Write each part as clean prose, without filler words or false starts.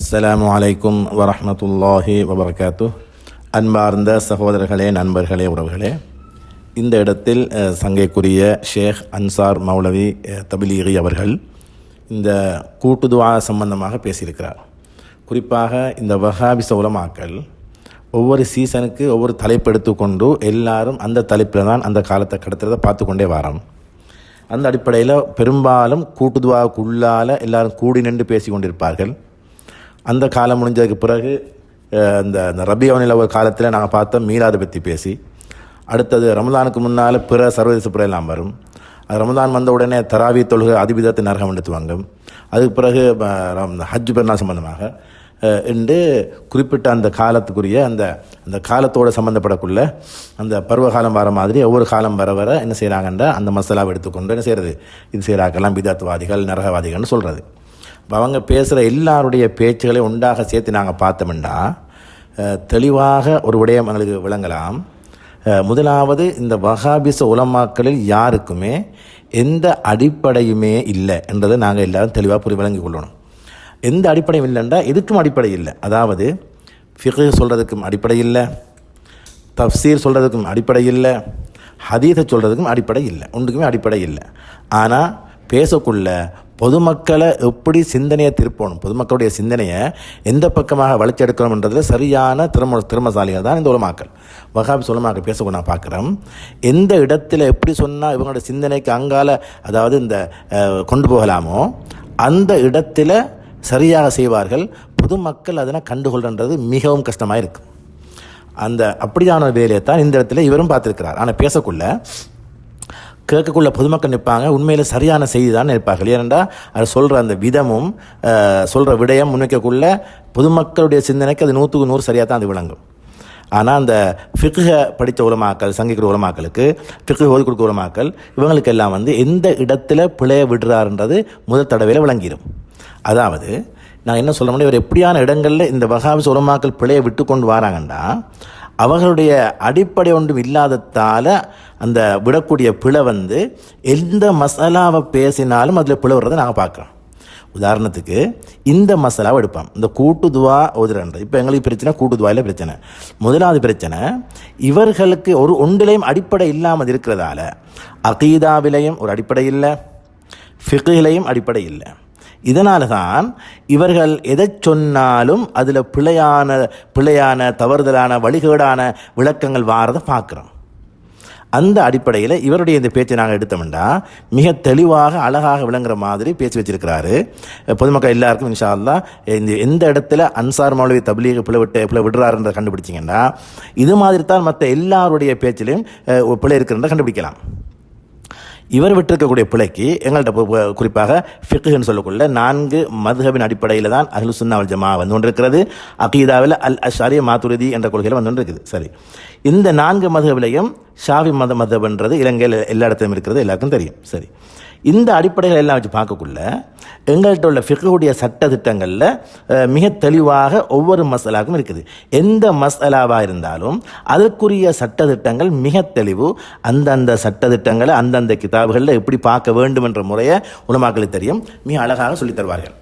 அஸ்ஸலாமு அலைக்கும் வரஹ்மத்துல்லாஹி வபரகாத்துஹ். அன்பார்ந்த சகோதரர்களே, நண்பர்களே, உறவுகளே, இந்த இடத்தில் சங்கைக்குரிய ஷேக் அன்சார் மௌலவி தபிலீகி அவர்கள் இந்த கூட்டு துஆ சம்பந்தமாக பேசியிருக்கிறார். குறிப்பாக இந்த வஹாபிச உலமாக்கள் ஒவ்வொரு சீசனுக்கு ஒவ்வொரு தலைப்பு எடுத்துக்கொண்டு எல்லாரும் அந்த தலைப்பில் தான் அந்த காலத்தை கடத்துறதை பார்த்து கொண்டே வரோம். அந்த அடிப்படையில் பெரும்பாலும் கூட்டு துஆவுக்குள்ளால் எல்லாரும் கூடி நின்று பேசி கொண்டிருப்பார்கள். அந்த காலம் முடிஞ்சதுக்கு பிறகு இந்த ரபியவனில் ஒரு காலத்தில் நாங்கள் பார்த்தோம் மீலாதை பற்றி பேசி, அடுத்தது ரமலானுக்கு முன்னால் பிற சர்வதேச பிற எல்லாம் வரும். ரமலான் வந்த உடனே தராவி தொழுகை அதிபிதத்தை நரகம் எடுத்துவாங்க. அதுக்கு பிறகு ஹஜ் பெருநாள் சம்பந்தமாக என்று குறிப்பிட்ட அந்த காலத்துக்குரிய அந்த காலத்தோடு சம்மந்தப்படக்குள்ள அந்த பருவகாலம் வர மாதிரி ஒவ்வொரு காலம் வர வர என்ன செய்கிறாங்கன்ற அந்த மசாலாவை எடுத்துக்கொண்டு என்ன செய்கிறது, இது செய்கிறாக்கெல்லாம் பிதாத்துவாதிகள் நரகவாதிகள்னு சொல்கிறது. இப்போ அவங்க பேசுகிற எல்லாருடைய பேச்சுகளை ஒன்றாக சேர்த்து நாங்கள் பார்த்தோம்னா தெளிவாக ஒரு விடயம் எங்களுக்கு விளங்கலாம். முதலாவது, இந்த வஹாபிச உலமாக்களில் யாருக்குமே எந்த அடிப்படையுமே இல்லை என்றதை நாங்கள் எல்லாரும் தெளிவாக விளங்கி கொள்ளணும். எந்த அடிப்படையும் இல்லைன்றா எதுக்கும் அடிப்படை இல்லை. அதாவது ஃபிக்ஹ் சொல்கிறதுக்கும் அடிப்படை இல்லை, தஃப்சீர் சொல்கிறதுக்கும் அடிப்படை இல்லை, ஹதீஸை சொல்கிறதுக்கும் அடிப்படை இல்லை, ஒன்றுக்குமே அடிப்படை இல்லை. ஆனால் பேசக்குள்ள பொதுமக்களை எப்படி சிந்தனையை திருப்பணும், பொதுமக்களுடைய சிந்தனையை எந்த பக்கமாக வளர்ச்சி எடுக்கணும்ன்றதில் சரியான திறமசாலிகள் தான் இந்த உலமாக்கள். வஹாபிஸ் உலமாக்கள் பேசக்கூட நான் பார்க்குறோம். எந்த இடத்துல எப்படி சொன்னால் இவங்களோட சிந்தனைக்கு அங்கால அதாவது இந்த கொண்டு போகலாமோ அந்த இடத்துல சரியாக செய்வார்கள். பொதுமக்கள் அதனை கண்டுகொள்கின்றது மிகவும் கஷ்டமாக இருக்குது. அந்த அப்படியான வேலையை தான் இந்த இடத்துல இவரும் பார்த்துருக்கிறார். ஆனால் பேசக்குள்ள கேட்கக்குள்ள பொதுமக்கள் நிற்பாங்க, உண்மையில் சரியான செய்தி தான் நிற்பார்கள். ஏனென்றால் அது சொல்கிற அந்த விதமும் சொல்கிற விடயம் முன்வைக்கக்குள்ள பொதுமக்களுடைய சிந்தனைக்கு அது 100க்கு 100 சரியாக தான் அது விளங்கும். ஆனால் அந்த ஃபிக்ஹை படித்த உலமாக்கள், சங்கிக்கிற உலமாக்களுக்கு, ஃபிக்ஹ் ஓதி கொடுக்குற உலமாக்கள், இவங்களுக்கு எல்லாம் எந்த இடத்துல பிழைய விடுறாருன்றது முதல் தடவையில் விளங்கிடும். அதாவது நான் என்ன சொல்ல முடியும், இவர் எப்படியான இடங்களில் இந்த வஹாபிஸ் உலமாக்கள் பிழையை விட்டு கொண்டு வராங்கன்னா அவர்களுடைய அடிப்படை ஒன்றும் இல்லாததால் அந்த விடக்கூடிய பிழை எந்த மசாலாவை பேசினாலும் அதில் பிழை வர்றதை நாங்கள் பார்க்குறோம். உதாரணத்துக்கு இந்த மசாலாவை எடுப்போம், இந்த கூட்டு துவா ஓதுறன்றது. இப்போ எங்களுக்கு பிரச்சனை கூட்டு துவாயில் பிரச்சனை. முதலாவது பிரச்சனை, இவர்களுக்கு ஒரு ஒன்றிலையும் அடிப்படை இல்லாமல் இருக்கிறதால அகீதாவிலையும் ஒரு அடிப்படை இல்லை, ஃபிக்ஹிலையும் அடிப்படை இல்லை. இதனால தான் இவர்கள் எதை சொன்னாலும் அதில் பிழையான தவறுதலான வழிகேடான விளக்கங்கள் வாரதை பார்க்குறோம். அந்த அடிப்படையில் இவருடைய இந்த பேச்சை நாங்கள் எடுத்தோம்னா மிக தெளிவாக அழகாக விளங்குற மாதிரி பேசி வச்சிருக்கிறாரு. பொதுமக்கள் எல்லாருக்கும் இன்ஷா அல்லாஹ் எந்த இடத்துல அன்சார் மௌலவி தப்லீக் பிழை விடுறாருன்றதை கண்டுபிடிச்சிங்கன்னா இது மாதிரி தான் மற்ற எல்லாருடைய பேச்சிலையும் பிழை இருக்கிறத கண்டுபிடிக்கலாம். இவர் விட்டிருக்கக்கூடிய பிழைக்கு எங்கள்கிட்ட குறிப்பாக ஃபிக்ஹ்னு சொல்லக்குள்ள 4 மத்ஹபின் அடிப்படையில் தான் அஹ்லுஸ் சுன்னா வல் ஜமாஅ வந்து கொண்டிருக்கிறது. அகீதாவில் அல் அஷ்அரி மாதுரிதி என்ற கொள்கையில் வந்து கொண்டிருக்குது. சரி, இந்த 4 மத்ஹபிலையும் ஷாஃபி மத்ஹப்ன்றது இலங்கையில் எல்லா இடத்துலையும் இருக்கிறது எல்லாருக்கும் தெரியும். சரி, இந்த அடிப்படைகள் எல்லாம் வச்சு பார்க்கக்குள்ள எங்கள்கிட்ட உள்ள ஃபிக்ஹுடைய சட்ட திட்டங்களில் மிக தெளிவாக ஒவ்வொரு மசாலாவுக்கும் இருக்குது. எந்த மசாலாவாக இருந்தாலும் அதற்குரிய சட்ட திட்டங்கள் மிக தெளிவு. அந்தந்த சட்ட திட்டங்களை அந்தந்த கிதாபுகளில் எப்படி பார்க்க வேண்டும் என்ற முறையை உலமாக்களுக்கு தெரியும், மிக அழகாக சொல்லித் தருவார்கள்.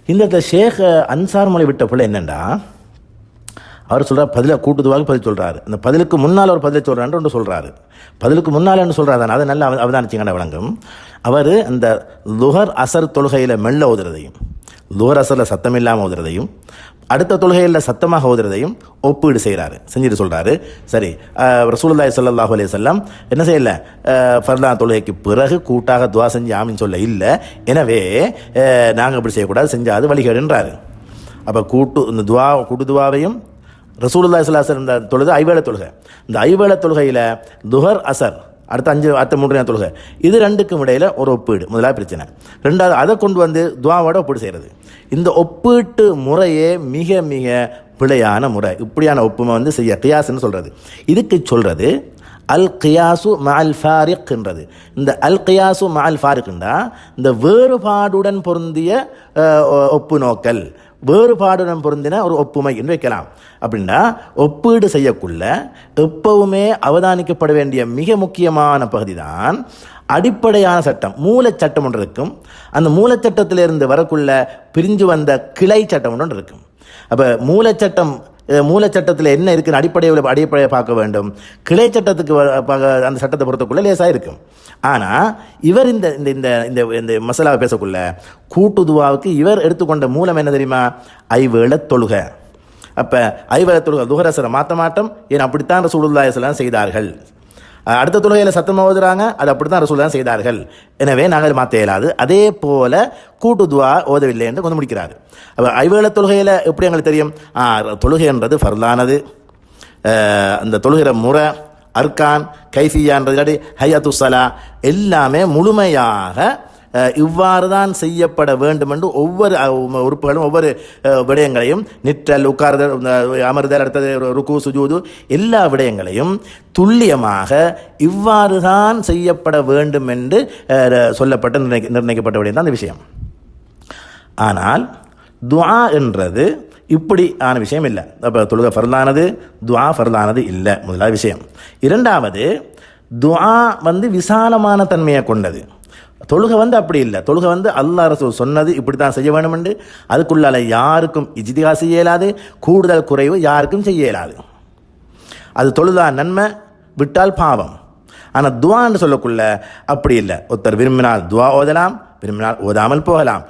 இந்த ஷேக் அன்சார் மொழி விட்ட பிள்ளை என்னென்னா, அவர் சொல்கிறார் பதில கூட்டுதுவாக பதில் சொல்கிறாரு. அந்த பதிலுக்கு முன்னால் ஒரு பதிலை சொல்கிறாரு ஒன்று சொல்கிறாரு. பதிலுக்கு முன்னால் என்ன சொல்கிறாரு, அதை நல்லா அவதானிச்சிங்கன்னு விளங்கும். அவர் அந்த லுஹர் அசர் தொழுகையில் மெல்ல ஓதுறதையும், லுஹர் அசரில் சத்தம் இல்லாமல் ஓதுறதையும், அடுத்த தொழுகையில் சத்தமாக ஓதுறதையும் ஒப்பீடு செஞ்சுட்டு சொல்கிறாரு. சரி, ரசூலுல்லாஹி ஸல்லல்லாஹு அலைஹி வஸல்லம் என்ன செய்யலை, ஃபர்லான தொழுகைக்கு பிறகு கூட்டாக துவா செஞ்சு ஆமின்னு சொல்ல இல்லை, எனவே நாங்கள் இப்படி செய்யக்கூடாது, செஞ்சாது வழிகேடுன்றாரு. அப்போ கூட்டு துவாவையும் ரசூலுல்லாஹி ஸல்லல்லாஹு அலைஹி வஸல்லம் தொழுகை ஐவேளை தொழுகை, இந்த ஐவேளை தொழுகையில் துஹர் அசர் அடுத்த 3 தொழுகை, இது 2க்கும் இடையில் ஒரு ஒப்பீடு முதலாவது பிரச்சனை. ரெண்டாவது அதை கொண்டு துவாவோட ஒப்பீடு செய்கிறது. இந்த ஒப்பீட்டு முறையே மிக மிக பிழையான முறை. இப்படியான ஒப்புமை செய்ய கியாஸ்ன்னு சொல்கிறது. இதுக்கு சொல்கிறது அல் கியாசு மஅல் ஃபாரிக்ன்றது. இந்த அல் கியாசு மஅல் ஃபாரிக்ன்றா இந்த வேறுபாடுடன் பொருந்திய ஒப்பு நோக்கல், வேறுபாடுடன் பொருந்தின ஒரு ஒப்புமை என்று வைக்கலாம். அப்படின்னா ஒப்பீடு செய்யக்குள்ள எப்பவுமே அவதானிக்கப்பட வேண்டிய மிக முக்கியமான பகுதி தான் அடிப்படையான சட்டம் மூலச்சட்டம் ஒன்று இருக்கும். அந்த மூலச்சட்டத்திலிருந்து வரக்குள்ள பிரிஞ்சு வந்த கிளை சட்டம் ஒன்று இருக்கும். அப்போ மூலச்சட்டத்தில் என்ன இருக்குன்னு அடிப்படையை பார்க்க வேண்டும். கிளை சட்டத்துக்கு அந்த சட்டத்தை பொறுத்தக்குள்ள லேசாக இருக்கும். ஆனால் இவர் இந்த இந்த இந்த இந்த மசாலாவை பேசக்குள்ள கூட்டு துவாவுக்கு இவர் எடுத்துக்கொண்ட மூலம் என்ன தெரியுமா? ஐவேளை தொழுகை. அப்போ ஐவேளை தொழுகை துஹரசரை மாற்ற மாட்டோம். ஏன் அப்படித்தான் ரசூலுல்லாஹி ஸல்லல்லாஹு அலைஹி வஸல்லம் செய்தார்கள். அடுத்த தொழுகையில் சத்தமாக ஓதுறாங்க, அது அப்படி தான் ரசூலுல்லாஹி செய்தார்கள். எனவே நாங்கள் மாற்ற இயலாது. அதே போல கூட்டு துவா ஓதவில்லை என்று கொண்டு முடிக்கிறார். அப்போ ஐவேளை தொழுகையில் எப்படி எங்களுக்கு தெரியும்? தொழுகைன்றது ஃபர்லானது. அந்த தொழுகிற முறை, அர்கான், கைஃபியான்றது, ஹையத்து ஸலா எல்லாமே முழுமையாக இவ்வாறு தான் செய்யப்பட வேண்டும் என்று ஒவ்வொரு உறுப்புகளும் ஒவ்வொரு விடயங்களையும் நிற்றல், உட்கார்தல், அமர்தல், அடுத்தது ருக்கு, சுஜூது எல்லா விடயங்களையும் துல்லியமாக இவ்வாறு தான் செய்யப்பட வேண்டும் என்று சொல்லப்பட்ட நிர்ணயிக்கப்பட்ட விடயம் தான் அந்த விஷயம். ஆனால் துஆ என்றது இப்படி ஆன விஷயம் இல்லை. அப்போ தொழுகை ஃபர்லானது, துஆ ஃபர்லானது இல்லை, முதலாவது விஷயம். இரண்டாவது, துஆ விசாலமான தன்மையை கொண்டது. தொழுகை அப்படி இல்லை. தொழுகை அல்லாஹ் ரசூல் சொன்னது இப்படி தான் செய்ய வேண்டும் என்று அதுக்குள்ளால யாருக்கும் இஜ்திஹாத் செய்ய இயலாது, கூடுதல் குறைவு யாருக்கும் செய்ய இயலாது. அது தொழுதா நன்மை, விட்டால் பாவம். ஆனால் துஆன்னு சொல்லக்குள்ள அப்படி இல்லை. ஒருத்தர் விரும்பினால் துஆ ஓதலாம், விரும்பினால் ஓதாமல் போகலாம்.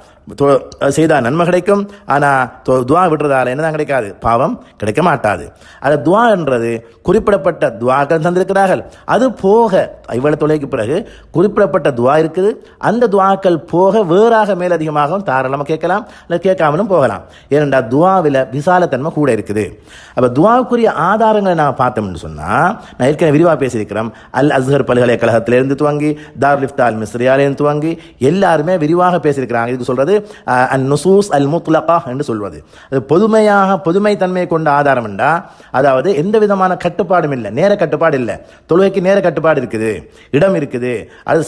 செய்தால் நன்மை கிடைக்கும். ஆனால் துவா விடுறதால என்னதான் கிடைக்காது? பாவம் கிடைக்க மாட்டாது. அது துவா என்றது குறிப்பிடப்பட்ட துவாக்கள் தந்திருக்கிறார்கள். அது போக இவ்வளவு தொலைக்கு பிறகு குறிப்பிடப்பட்ட துவா இருக்குது. அந்த துவாக்கள் போக வேறாக மேலதிகமாகவும் தாராளமாக கேட்கலாம், இல்லை கேட்காமலும் போகலாம். ஏனென்றால் துவாவில் விசாலத்தன்மை கூட இருக்குது. அப்போ துவாவுக்குரிய ஆதாரங்களை நான் பார்த்தோம்னு சொன்னால், நான் ஏற்கனவே விரிவாக பேசியிருக்கிறோம். அல் அஸ்ஹர் பல்கலைக்கழகத்திலிருந்து துவங்கி தாருல் இஃப்தா அல் மிஸ்ரியாலிருந்து துவங்கி எல்லாருமே விரிவாக பேசியிருக்கிறாங்க. இதுக்கு சொல்றது அன்-நுசூஸ் அல்-முத்லகா என்று சொல்வது. அது பொதுமை தன்மையை கொண்ட ஆதாரம் என்றா, அதாவது எந்த விதமான கட்டுப்பாடும் இல்லை, நேர கட்டுப்பாடு இல்லை. தொழுகைக்கு நேர கட்டுப்பாடு இருக்குது, இடம் இருக்குது, அது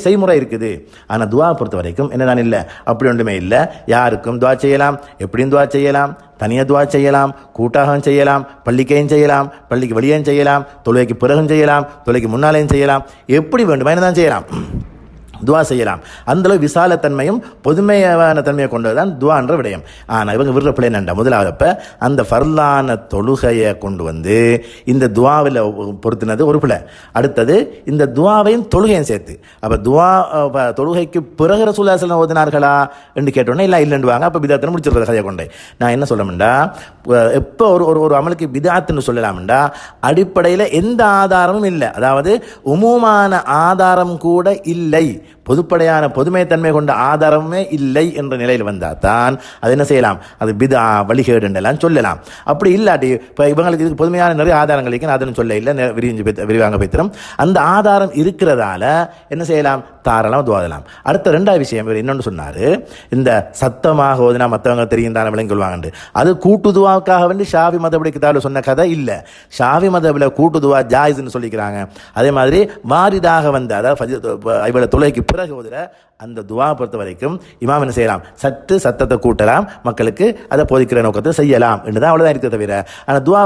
செய்முறை இருக்குது. ஆனால் துவா பொறுத்த வரைக்கும் என்னதான் இல்லை, அப்படி ஒன்றுமே இல்லை. யாருக்கும் துவா செய்யலாம், எப்படியும் துவா செய்யலாம், தனியாக துவா செய்யலாம், கூட்டாகவும் செய்யலாம், பள்ளிக்கையும் செய்யலாம், பள்ளிக்கு வெளியேயும் செய்யலாம், தொழுகைக்கு பிறகும் செய்யலாம், தொழுகைக்கு முன்னாலேயும் செய்யலாம், எப்படி வேண்டுமா தான் செய்யலாம், துவா செய்யலாம். அந்தளவு விசாலத்தன்மையும் பொதுமையான தன்மையை கொண்டது தான் துவா என்ற விடயம். ஆனால் இவங்க விடுற பிள்ளை நண்ட முதலாவப்ப அந்த ஃபர்லான தொழுகையை கொண்டு இந்த துவாவில் பொருத்தினது ஒரு பிள்ளை. அடுத்தது இந்த துவாவையும் தொழுகையும் சேர்த்து. அப்போ துவா தொழுகைக்கு பிறகு ரசூலுல்லாஹி ஸல்லல்லாஹு அலைஹி வஸல்லம் ஓதினார்களா என்று கேட்டோன்னே இல்லை இல்லைன்னுவாங்க. அப்போ பிதாத்தின்னு முடிச்சிருக்கிற கதையை கொண்டே நான் என்ன சொல்லமுண்டா, எப்போ ஒரு அமலுக்கு பிதாத்துன்னு சொல்லலாம்டா அடிப்படையில் எந்த ஆதாரமும் இல்லை, அதாவது உமூமான ஆதாரம் கூட இல்லை, பொதுப்படையான பொதுமைத்தன்மை கொண்ட ஆதாரமே இல்லை என்ற நிலையில் வந்தால் தான் அது என்ன செய்யலாம், அது பிதா வழிகேடு என்றெல்லாம் சொல்லலாம். அப்படி இல்லாட்டி இப்போ இவங்களுக்கு இதுக்கு பொதுமையான நிறைய ஆதாரங்கள் இருக்கு, அதன்னு சொல்ல இல்லை, விரிவாங்க பேத்திரம். அந்த ஆதாரம் இருக்கிறதால என்ன செய்யலாம், தாராளம் துவாதலாம். அடுத்த ரெண்டாவது விஷயம் இவர் இன்னொன்று சொன்னார், இந்த சத்தமாக ஓதுனா மற்றவங்க தெரியும் தானே விளங்கி கொள்வாங்க. அது கூட்டுதுவாவுக்காக வேண்டி ஷாஃபி மதபடி கிதாபில் சொன்ன கதை இல்லை. ஷாஃபி மதபில் கூட்டுதுவா ஜாயிஸ்ன்னு சொல்லிக்கிறாங்க. அதே மாதிரி வாரிதாக வந்த அதாவது தொலைக்கு பிறகு ஓதுற அந்த துவா பொறுத்த வரைக்கும் இமாம் என்ன செய்யலாம், சற்று சத்தத்தை கூட்டலாம், மக்களுக்கு அதை போதிக்கிற நோக்கத்தை செய்யலாம் என்றுதான் அவ்வளோதான் இருக்க தவிர, ஆனால் துவா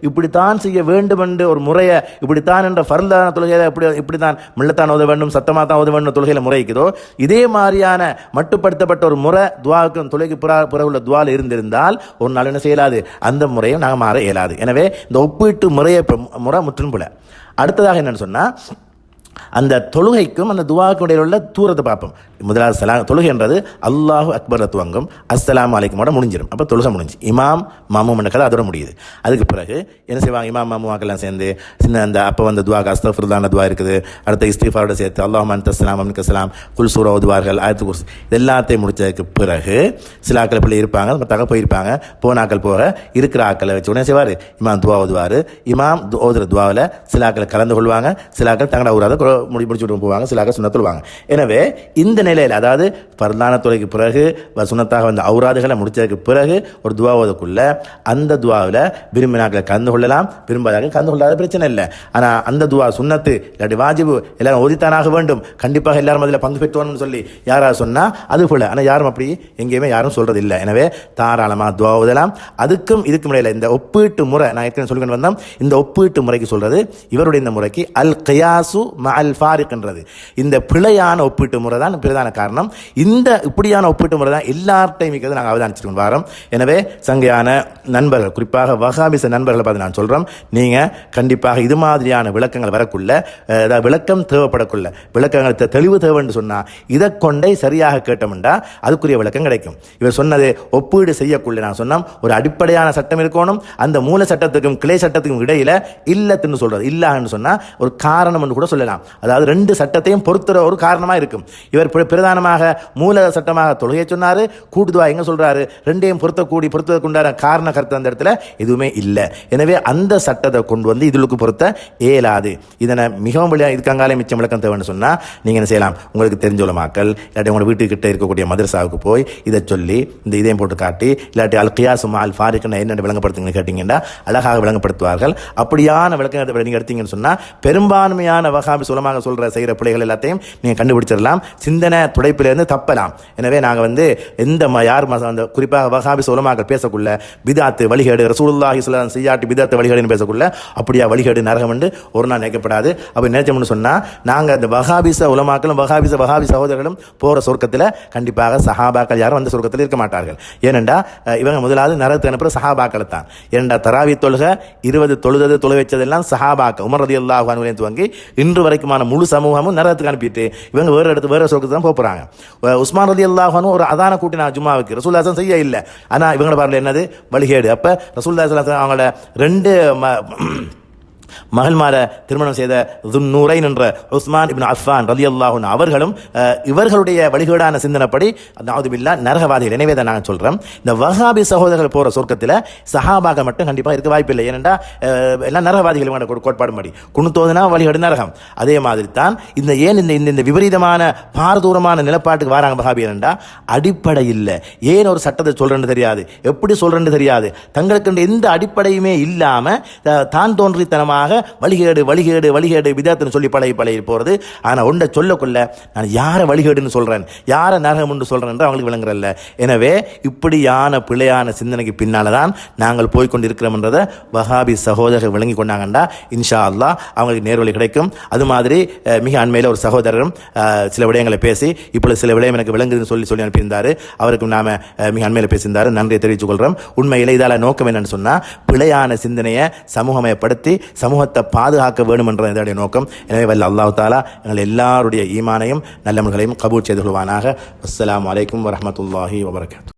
இப்படித்தான் செய்ய வேண்டும் என்று ஒரு முறையை இப்படித்தான் என்ற ஃபர்லான தொழுகையை இப்படித்தான் மில்லத்தான் ஓத வேண்டும், சத்தமாக தான் ஓத வேண்டும் தொழுகையில் முறைக்குதோ இதே மாதிரியான மட்டுப்படுத்தப்பட்ட ஒரு முறை துவாவுக்கும் தொழுகைக்கு பிறகு உள்ள துவாவில் இருந்திருந்தால் ஒரு நாள் என்ன செய்யலாது, அந்த முறையும் நாங்கள் மாற இயலாது. எனவே இந்த ஒப்பீட்டு முறை முற்றும் புல. அடுத்ததாக என்னன்னு சொன்னால், அந்த தொழுகைக்கும் அந்த துவாவுக்கும் இடையில் உள்ள தூரத்தை பார்ப்போம். முதலாவது தொழுகை என்றது அல்லாஹு அக்பர் துவங்கும், அஸ்ஸலாமு அலைக்குமோட முடிஞ்சிடும். அப்போ தொழுகை முடிஞ்சு இமாம் மாமும் என்ற கதை அதோட முடியுது. அதுக்கு பிறகு என்ன செய்வாங்க, இமாம் மாமுவாக்கெல்லாம் சேர்ந்து சின்ன அந்த அப்போ வந்து துவா அஸ்தஃபிருல்லான துவா இருக்குது, அடுத்த இஸ்திஃபாரோட சேர்த்து அல்லாஹும்ம அன்த ஸலாம் அமின்க ஸலாம் குல் சூரா ஓதுவார்கள், ஆயத்து குர்சி இதெல்லாத்தையும் முடிச்சதுக்கு பிறகு சில ஆக்கள் பிள்ளை இருப்பாங்க, மற்ற போயிருப்பாங்க, போனாக்கள் போக இருக்கிற ஆக்களை வச்சு உடனே செய்வார், இமாம் துவா ஓதுவார். இமாம் ஓதுற துவாவில் சில ஆக்களை கலந்து கொள்வாங்க, சில ஆக்கள் தங்கடா ஊராத முடிச்சு விட்டு போவாங்க, சில ஆக்கள் சுண்ணத் சொல்லுவாங்க. எனவே இந்த நிலையில் அதாவது பரலான தொலைக்கு பிறகு சுண்ணத்தாக வந்த அவுராதுகளை முடிச்சதுக்கு பிறகு ஒரு துவா ஓதக்குள்ள அந்த துவாவில் விரும்பினாக்களை கலந்து கொள்ளலாம், விரும்பாதாக்கள் கலந்து கொள்ளாத பிரச்சனை இல்லை. ஆனால் அந்த துவா சுண்ணத்து இல்லாட்டி வாஜிபு எல்லாரும் ஓதித்தானாக வேண்டும், கண்டிப்பாக எல்லாரும் அதில் பங்கு பெற்றோன்னு சொல்லி யாராவது சொன்னால் அது போல. ஆனால் யாரும் அப்படி எங்கேயுமே யாரும் சொல்றது இல்லை. எனவே தாராளமாக துவா ஓதலாம். அதுக்கும் இதுக்கும் இடையில இந்த ஒப்பீட்டு முறை நான் ஏற்கனவே சொல்லிக்கொண்டு வந்தோம். இந்த ஒப்பீட்டு முறைக்கு சொல்றது இவருடைய இந்த முறைக்கு அல் கியாசு மா மஅல் ஃபாரிக்ன்றது இந்த பிழையான ஒப்பீட்டு முறை தான் பிரதான காரணம். இந்த இப்படியான ஒப்பீட்டு முறை தான் எல்லார்ட்டையும் இருக்கிறது நாங்கள் அவதானிச்சிருக்கோம் வாரம். எனவே சங்கையான நண்பர்கள், குறிப்பாக வஹாபிச நண்பர்களை பார்த்து நான் சொல்கிறோம், நீங்கள் கண்டிப்பாக இது மாதிரியான விளக்கங்கள் வரக்குள்ள, விளக்கம் தேவைப்படக்குள்ள, விளக்கங்கள் தெளிவு தேவைன்னு சொன்னால் இதை கொண்டே சரியாக கேட்டோம்னா அதுக்குரிய விளக்கம் கிடைக்கும். இவர் சொன்னது ஒப்பீடு செய்யக்குள்ள நான் சொன்னோம், ஒரு அடிப்படையான சட்டம் இருக்கணும், அந்த மூல சட்டத்துக்கும் கிளை சட்டத்துக்கும் இடையில இல்லத்துன்னு சொல்றது, இல்லான்னு சொன்னா ஒரு காரணம் என்று கூட சொல்லலாம். அதாவது ரெண்டு சட்டத்தையும் பொறுத்துற ஒரு காரணமா இருக்கும். இவர் பிரதானமாக மூல சட்டமாக தொழுகை சொன்னாரு, கூட்டுதுவா எங்க சொல்றாரு, ரெண்டையும் பொருத்தக்குண்டான காரண கருத்து அந்த இடத்துல எதுவுமே இல்லை. எனவே அந்த சட்டத்தை கொண்டு வந்து இதுக்கு பொருத்த இயலாது. இதனை மிகவும் இதுக்காங்காலே மிச்சம் விளக்கம் தேவைன்னு சொன்னா நீங்க என்ன செய்யலாம், உங்களுக்கு தெரிஞ்ச உலமாக்கள் இல்லாட்டி உங்களோட வீட்டுக்கிட்ட இருக்கக்கூடிய மதரசாவுக்கு போய் இதை சொல்லி இந்த இதையும் போட்டு காட்டி, இல்லாட்டி அல் கியாஸ் மஅல் ஃபாரிக் என்ன விளங்கப்படுத்துங்கன்னு கேட்டீங்கன்னா அழகாக விளங்கப்படுத்துவார்கள். அப்படியான விளக்கம் நீங்க எடுத்தீங்கன்னு சொன்னா பெரும்பான்மையான வஹாபி உலமாக்கள் சொல்ற செய்கிற பிள்ளைகள் எல்லாத்தையும் நீங்க கண்டுபிடிச்சிடலாம், சிந்தனை துடைப்பிலிருந்து தப்பலாம். எனவே நாங்க எந்த யார் குறிப்பாக வஹாபி உலமாக்கள் பேசக்குள்ள பிதாத்து வழிகேடு, ரசூலுல்லாஹி ஸல்லல்லாஹு அலைஹி வஸல்லம் செய்யாட்டி பிதாத்து வழிகேடுன்னு பேசக்குள்ள அப்படியா வழிகேடு நரகம் என்று ஒரு நாள் நினைக்கப்படாது. அப்படி நினைச்சோம்னு சொன்னா நாங்க அந்த வஹாபிச உலமாக்களும் வஹாபி சகோதரர்களும் போற சொர்க்கத்தில் கண்டிப்பாக சஹாபாக்கள் யாரும் அந்த சொர்க்கத்தில் இருக்க மாட்டார்கள். ஏனென்றா இவங்க முதலாவது நரகத்துக்கு அனுப்புற சஹாபாக்களை தான். ஏனென்றா தராவி தொழுகை 20 தொழுது வச்சதெல்லாம் சஹாபாக்கள் உமர் ரலியல்லாஹு அன்ஹு துவங்கி இன்று வரைக்குமான முழு சமூகமும் நரகத்துக்கு அனுப்பிட்டு இவங்க வேற சொர்க்கத்துக்கு தான் போறாங்க. உஸ்மான் ரலியல்லாஹு அன்ஹு ஒரு அதான கூட்டினா ஜும்மாவுக்கு ரசூலுல்லாஹி ஸல்லல்லாஹு அலைஹி வஸல்லம் செய்ய இல்லை, ஆனா இவங்களோட பார்வையில் என்னது வழிகேடு. அப்ப ரசூலுல்லாஹி ஸல்லல்லாஹு அலைஹி வஸல்லம் அவங்களோட 2 மகள்மார திருமணம் செய்த துன்னூரைன் என்ற உஸ்மான் இப்னு அஃபான் ரலியல்லாஹு அன்ஹு அவர்களும் இவர்களுடைய வழிகேடான சிந்தனைப்படி நஅூதுபில்லாஹ் நரகவாதிகள். எனவே தான் நாங்கள் சொல்றோம், இந்த வஹாபி சகோதரர்கள் போற சொர்க்கத்தில் சஹாபாக்கள் மட்டும் கண்டிப்பாக இருக்க வாய்ப்பில்லை. ஏனென்றா எல்லாம் நரகவாதிகள் கோட்பாடுபடி குணுத்தோதுனா வழிகேடு நரகம். அதே மாதிரி தான் இந்த விபரீதமான பாரதூரமான நிலப்பாட்டுக்கு வராங்க வஹாபி. ஏனென்றா அடிப்படை இல்லை, ஏன் ஒரு சட்டத்தை சொல்றேன்னு தெரியாது, எப்படி சொல்றேன்னு தெரியாது, தங்களுக்கு எந்த அடிப்படையுமே இல்லாம தான் தோன்றித்தனமாக வழிகேடு விதத்துன்னு சொல்லி பழகி போறது. ஆனா ஒன்றை சொல்லக்குள்ள நான் யாரை வழிகேடுன்னு சொல்றேன், யாரை நரகம் என்று சொல்றேன் என்று அவங்களுக்கு விளங்குறல்ல. எனவே இப்படியான பிழையான சிந்தனைக்கு பின்னால்தான் நாங்கள் போய்கொண்டிருக்கிறோம் என்றதை வஹாபி சகோதரர்கள் விளங்கி கொண்டாங்கண்டா இன்ஷா அல்லாஹ் அவங்களுக்கு நேர்வழி கிடைக்கும். அது மாதிரி மிக அண்மையில் ஒரு சகோதரரும் சில விடயங்களை பேசி இப்பொழுது சில விடயம் எனக்கு விளங்குதுன்னு சொல்லி அனுப்பியிருந்தாரு. அவருக்கு நாம மிக அண்மையில் பேசியிருந்தாரு, நன்றியை தெரிவித்துக் கொள்றோம். உண்மையில இதால நோக்கம் என்னன்னு சொன்னா பிழையான சிந்தனையை சமூகமயப்படுத்தி சமூகத்தை பாதுகாக்க வேண்டும் என்ற இதனுடைய நோக்கம். எனவே வல்ல அல்லாஹ் தஆலா எங்கள் எல்லாருடைய ஈமானையும் நல்லவர்களையும் கபூல் செய்து கொள்வானாக. அஸ்ஸலாமு அலைக்கும் வரஹ்மத்துல்லாஹி வபரகாத்துஹு.